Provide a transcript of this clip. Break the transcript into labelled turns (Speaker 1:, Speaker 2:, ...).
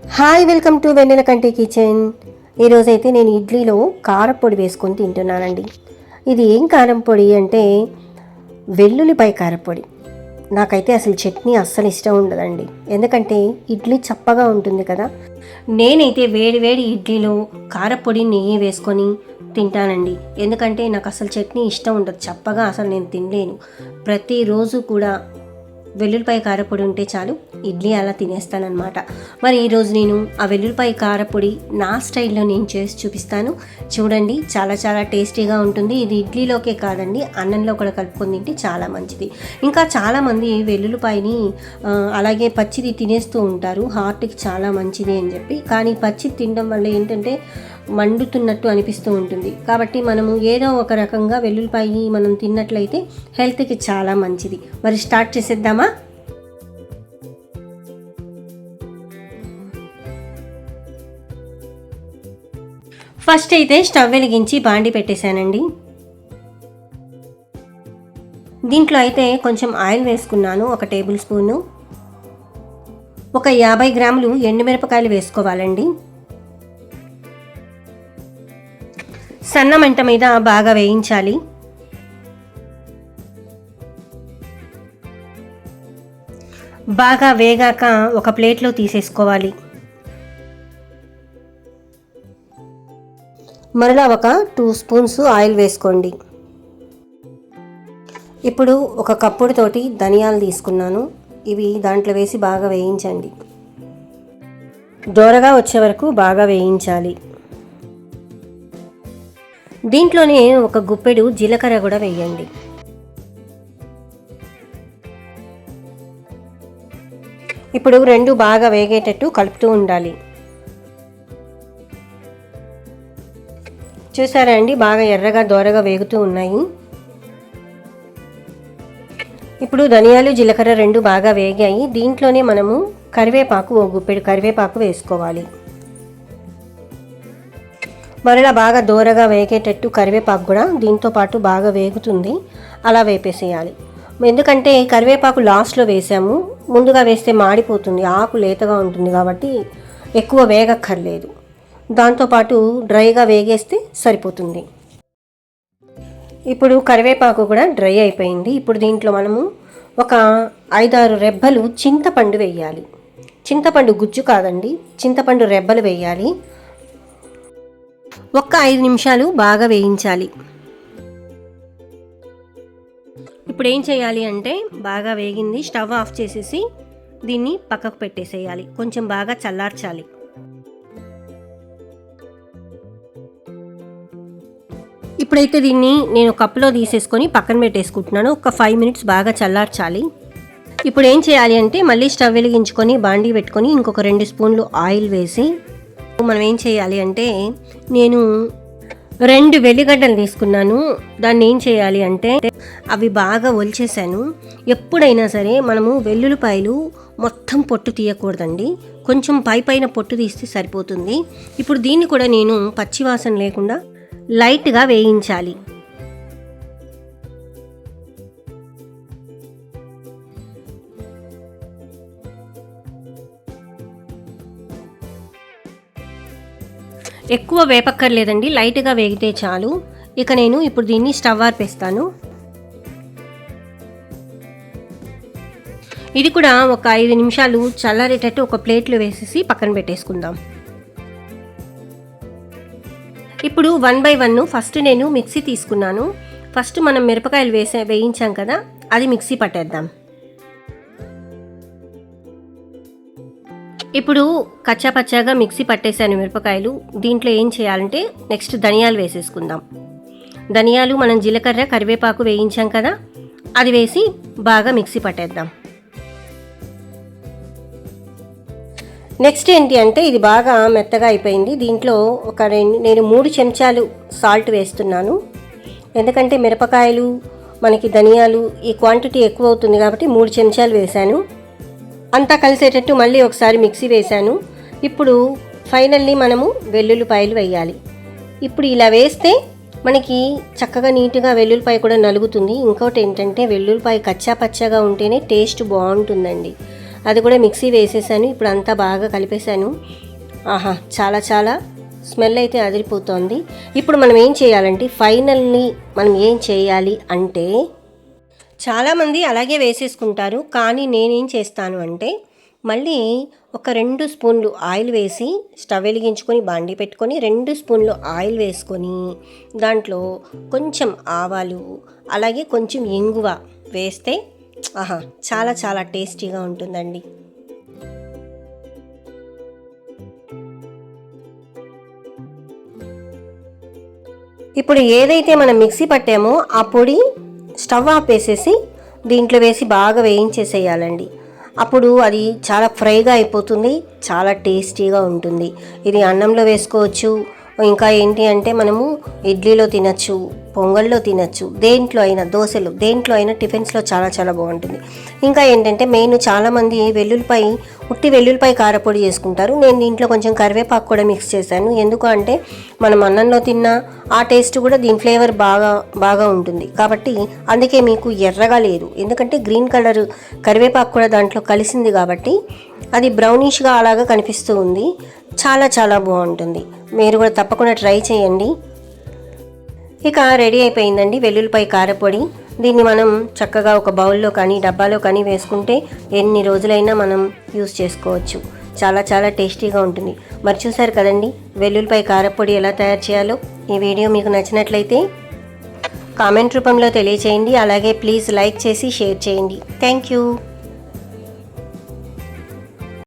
Speaker 1: Hi, welcome to వెన్నెల కంటి kitchen. ఈరోజైతే నేను ఇడ్లీలో కారపొడి వేసుకొని తింటున్నానండి. ఇది ఏం కారం పొడి అంటే వెల్లుల్లిపాయ కారపొడి. నాకైతే అసలు చట్నీ అస్సలు ఇష్టం ఉండదండి, ఎందుకంటే ఇడ్లీ చప్పగా ఉంటుంది కదా. నేనైతే వేడి వేడి ఇడ్లీలో కారపొడి నెయ్యి వేసుకొని తింటానండి, ఎందుకంటే నాకు అసలు చట్నీ ఇష్టం ఉండదు, చప్పగా అసలు నేను తినలేను. ప్రతిరోజు కూడా వెల్లుల్లిపాయ కారపొడి ఉంటే చాలు, ఇడ్లీ అలా తినేస్తానన్నమాట. మరి ఈరోజు నేను ఆ వెల్లుల్లిపాయ కారపొడి నా స్టైల్లో నేను చేసి చూపిస్తాను. చూడండి, చాలా చాలా టేస్టీగా ఉంటుంది. ఇది ఇడ్లీలోకే కాదండి, అన్నంలో కూడా కలుపుకొని తింటే చాలా మంచిది. ఇంకా చాలామంది వెల్లుల్లిపాయని అలాగే పచ్చిది తినేస్తూ ఉంటారు, హార్ట్కి చాలా మంచిది అని చెప్పి. కానీ పచ్చిది తినడం వల్ల ఏంటంటే మండుతున్నట్టు అనిపిస్తూ ఉంటుంది. కాబట్టి మనము ఏదో ఒక రకంగా వెల్లుల్లిపాయ మనం తిన్నట్లయితే హెల్త్కి చాలా మంచిది. మరి స్టార్ట్ చేసేద్దామా? ఫస్ట్ అయితే స్టవ్ వెలిగించి బాండి పెట్టేశానండి. దీంట్లో అయితే కొంచెం ఆయిల్ వేసుకున్నాను, 1 టేబుల్ స్పూను. ఒక 50 గ్రాములు ఎండుమిరపకాయలు వేసుకోవాలండి. సన్న మంట మీద బాగా వేయించాలి. బాగా వేగాక ఒక ప్లేట్లో తీసేసుకోవాలి. మరలా ఒక 2 స్పూన్స్ ఆయిల్ వేసుకోండి. ఇప్పుడు ఒక కప్పుడుతోటి ధనియాలు తీసుకున్నాను, ఇవి దాంట్లో వేసి బాగా వేయించండి. దోరగా వచ్చే వరకు బాగా వేయించాలి. దీంట్లోనే ఒక గుప్పెడు జీలకర్ర కూడా వేయండి. ఇప్పుడు 2 బాగా వేగేటట్టు కలుపుతూ ఉండాలి. చూసారా అండి, బాగా ఎర్రగా దోరగా వేగుతూ ఉన్నాయి. ఇప్పుడు ధనియాలు జీలకర్ర 2 బాగా వేగాయి. దీంట్లోనే మనము కరివేపాకు, ఒక గుప్పెడు కరివేపాకు వేసుకోవాలి. మరలా బాగా దోరగా వేగేటట్టు కరివేపాకు కూడా దీంతో పాటు బాగా వేగుతుంది, అలా వేపేసేయాలి. ఎందుకంటే కరివేపాకు లాస్ట్లో వేసాము, ముందుగా వేస్తే మాడిపోతుంది, ఆకు లేతగా ఉంటుంది కాబట్టి ఎక్కువ వేగక్కర్లేదు. దాంతోపాటు డ్రైగా వేగేస్తే సరిపోతుంది. ఇప్పుడు కరివేపాకు కూడా డ్రై అయిపోయింది. ఇప్పుడు దీంట్లో మనము ఒక 5-6 రెబ్బలు చింతపండు వేయాలి. చింతపండు గుజ్జు కాదండి, చింతపండు రెబ్బలు వేయాలి. ఒక్క 5 నిమిషాలు బాగా వేయించాలి. ఇప్పుడు ఏం చేయాలి అంటే, బాగా వేగింది, స్టవ్ ఆఫ్ చేసేసి దీన్ని పక్కకు పెట్టేసేయాలి, కొంచెం బాగా చల్లార్చాలి. ఇప్పుడైతే దీన్ని నేను కప్పులో తీసేసుకొని పక్కన పెట్టేసుకుంటున్నాను. ఒక 5 మినిట్స్ బాగా చల్లార్చాలి. ఇప్పుడు ఏం చేయాలి అంటే, మళ్ళీ స్టవ్ వెలిగించుకొని బాండీ పెట్టుకొని ఇంకొక 2 స్పూన్లు ఆయిల్ వేసి మనం ఏం చేయాలి అంటే, నేను 2 వెల్లిగడ్డలు తీసుకున్నాను. దాన్ని ఏం చేయాలి అంటే, అవి బాగా ఒలిచేసాను. ఎప్పుడైనా సరే మనము వెల్లుల్లిపాయలు మొత్తం పొట్టు తీయకూడదండి, కొంచెం పైన పొట్టు తీస్తే సరిపోతుంది. ఇప్పుడు దీన్ని కూడా నేను పచ్చివాసన లేకుండా లైట్గా వేయించాలి. ఎక్కువ వేపక్కర్లేదండి, లైట్గా వేగితే చాలు. ఇక నేను ఇప్పుడు దీన్ని స్టవ్ ఆర్పేస్తాను. ఇది కూడా ఒక 5 నిమిషాలు చల్లారేటట్టు ఒక ప్లేట్లో వేసేసి పక్కన పెట్టేసుకుందాం. ఇప్పుడు 1 by 1 ఫస్ట్ నేను మిక్సీ తీసుకున్నాను. ఫస్ట్ మనం మిరపకాయలు వేయించాం కదా, అది మిక్సీ పట్టేద్దాం. ఇప్పుడు కచ్చాపచ్చాగా మిక్సీ పట్టేసాను మిరపకాయలు. దీంట్లో ఏం చేయాలంటే, నెక్స్ట్ ధనియాలు వేసేసుకుందాం. ధనియాలు మనం జీలకర్ర కరివేపాకు వేయించాం కదా, అది వేసి బాగా మిక్సీ పట్టేద్దాం. నెక్స్ట్ ఏంటి అంటే, ఇది బాగా మెత్తగా అయిపోయింది. దీంట్లో నేను 3 చెంచాలు సాల్ట్ వేస్తున్నాను, ఎందుకంటే మిరపకాయలు మనకి ధనియాలు ఈ క్వాంటిటీ ఎక్కువ అవుతుంది కాబట్టి 3 చెంచాలు వేశాను. అంతా కలిసేటట్టు మళ్ళీ ఒకసారి మిక్సీ వేశాను. ఇప్పుడు ఫైనల్లీ మనము వెల్లుల్లిపాయలు వేయాలి. ఇప్పుడు ఇలా వేస్తే మనకి చక్కగా నీట్గా వెల్లుల్లిపాయ కూడా నలుగుతుంది. ఇంకోటి ఏంటంటే, వెల్లుల్లిపాయ కచ్చా పచ్చగా ఉంటేనే టేస్ట్ బాగుంటుందండి. అది కూడా మిక్సీ వేసేసాను. ఇప్పుడు అంతా బాగా కలిపేశాను. ఆహా, చాలా చాలా స్మెల్ అయితే అదిరిపోతుంది. ఇప్పుడు మనం ఏం చేయాలంటే ఫైనల్లీ మనం ఏం చేయాలి అంటే, చాలామంది అలాగే వేసేసుకుంటారు, కానీ నేనేం చేస్తాను అంటే మళ్ళీ ఒక 2 స్పూన్లు ఆయిల్ వేసి స్టవ్ వెలిగించుకొని బాండీ పెట్టుకొని 2 స్పూన్లు ఆయిల్ వేసుకొని దాంట్లో కొంచెం ఆవాలు అలాగే కొంచెం ఇంగువ వేస్తే ఆహా, చాలా చాలా టేస్టీగా ఉంటుందండి. ఇప్పుడు ఏదైతే మనం మిక్సీ పట్టామో ఆ పొడి స్టవ్ ఆపేసేసి దీంట్లో వేసి బాగా వేయించేసేయాలండి. అప్పుడు అది చాలా ఫ్రైగా అయిపోతుంది, చాలా టేస్టీగా ఉంటుంది. ఇది అన్నంలో వేసుకోవచ్చు, ఇంకా ఏంటి అంటే మనము ఇడ్లీలో తినచ్చు, పొంగల్లో తినచ్చు, దేంట్లో అయినా, దోశలు, దేంట్లో అయినా, టిఫిన్స్లో చాలా చాలా బాగుంటుంది. ఇంకా ఏంటంటే మెయిన్ చాలామంది ఉట్టి వెల్లుల్లిపాయ కారపొడి చేసుకుంటారు. నేను దీంట్లో కొంచెం కరివేపాకు కూడా మిక్స్ చేశాను. ఎందుకు అంటే మనం అన్నంలో తిన్న ఆ టేస్ట్ కూడా దీని ఫ్లేవర్ బాగా ఉంటుంది కాబట్టి, అందుకే మీకు ఎర్రగా లేదు, ఎందుకంటే గ్రీన్ కలర్ కరివేపాకు కూడా దాంట్లో కలిసింది కాబట్టి అది బ్రౌనిష్గా అలాగా కనిపిస్తూ ఉంది. చాలా చాలా బాగుంటుంది. మీరు కూడా తప్పకుండా ట్రై చేయండి. ఇక రెడీ అయిపోయిందండి వెల్లుల్లిపాయ కారపొడి. దీన్ని మనం చక్కగా ఒక బౌల్లో కానీ డబ్బాలో కానీ వేసుకుంటే ఎన్ని రోజులైనా మనం యూస్ చేసుకోవచ్చు. చాలా చాలా టేస్టీగా ఉంటుంది. మరి చూసారు కదండి వెల్లుల్లిపాయ కారపొడి ఎలా తయారు చేయాలో. ఈ వీడియో మీకు నచ్చినట్లయితే కామెంట్ రూపంలో తెలియచేయండి. అలాగే ప్లీజ్ లైక్ చేసి షేర్ చేయండి. Thank you.